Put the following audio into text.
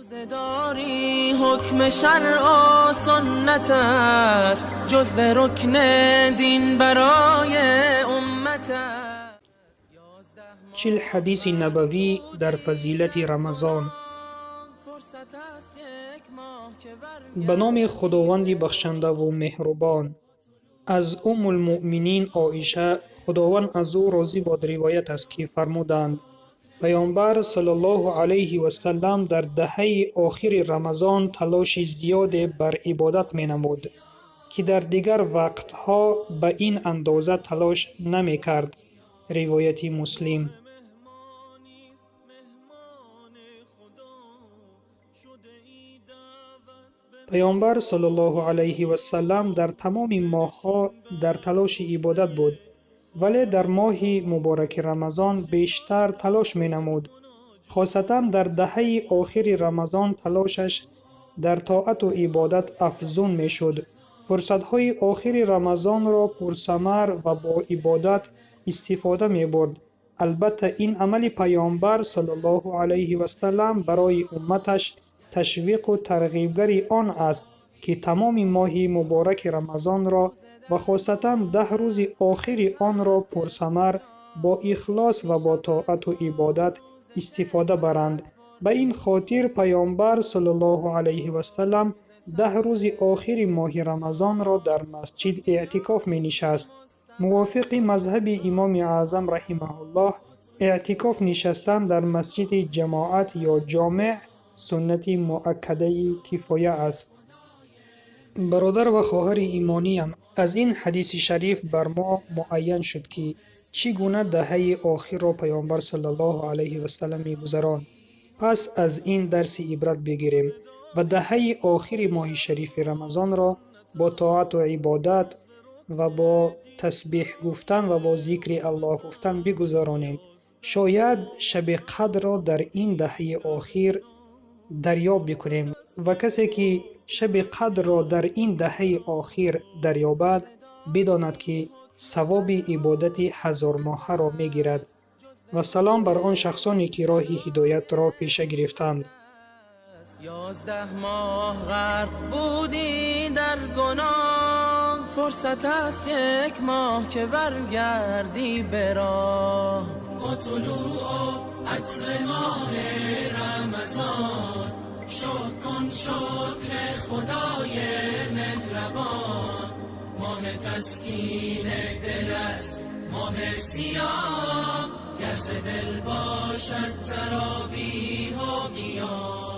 روزداری حکم شرع و سنت است، جزو رکن دین برای امت است. 40 حدیث نبوی در فضیلت رمضان. به نام خداوند بخشنده و مهربان. از المؤمنین عایشه خداوند از او راضی باد روایت است که فرمودند پیامبر صلی الله علیه و سلم در دهه آخر رمضان تلاش زیاد بر عبادت می نمود که در دیگر وقتها به این اندازه تلاش نمی کرد. روایت مسلم. پیامبر صلی الله علیه و سلم در تمام ماه‌ها در تلاش عبادت بود، ولی در ماه مبارک رمضان بیشتر تلاش می نمود. خاصتا در دهه آخر رمضان تلاشش در طاعت و عبادت افزون می شد. فرصت‌های آخر رمضان را پرثمر و با عبادت استفاده می برد. البته این عمل پیامبر صلی الله علیه و سلم برای امتش تشویق و ترغیبگر آن است که تمام ماه مبارک رمضان را و خاصتا 10 روز آخر آن را پرثمر با اخلاص و با طاعت و عبادت استفاده برند. به این خاطر پیامبر صلی الله علیه و سلم 10 روز آخر ماه رمضان را در مسجد اعتکاف می نشست. موافق مذهب امام اعظم رحمه الله، اعتکاف نشستن در مسجد جماعت یا جامع سنت مؤکده کفایه است. برادر و خواهر ایمانیم، از این حدیث شریف بر ما معین شد که چگونه دهه آخر را پیامبر صلی الله علیه و سلم می‌گذراند. پس از این درس عبرت بگیریم و دهه آخر ماه شریف رمضان را با طاعت و عبادت و با تسبیح گفتن و با ذکر الله گفتن بگذرانیم. شاید شب قدر را در این دهه آخر دریاب بکنیم و کسی که شب قدر را در این دهه آخر دریابد بداند که ثواب عبادت 1000 ماهه را می گیرد. و سلام بر آن شخصانی که راه هدایت را پیشه گرفتند. 11 ماه غرق بودی در گناه، فرصت است 1 ماه که برگردی به راه. با طلوع عطر ماه رمضان شکر خدای مهربان. ماه تسکین دل است، ماه سیام، گر ز دل باشد تراویح و قیام.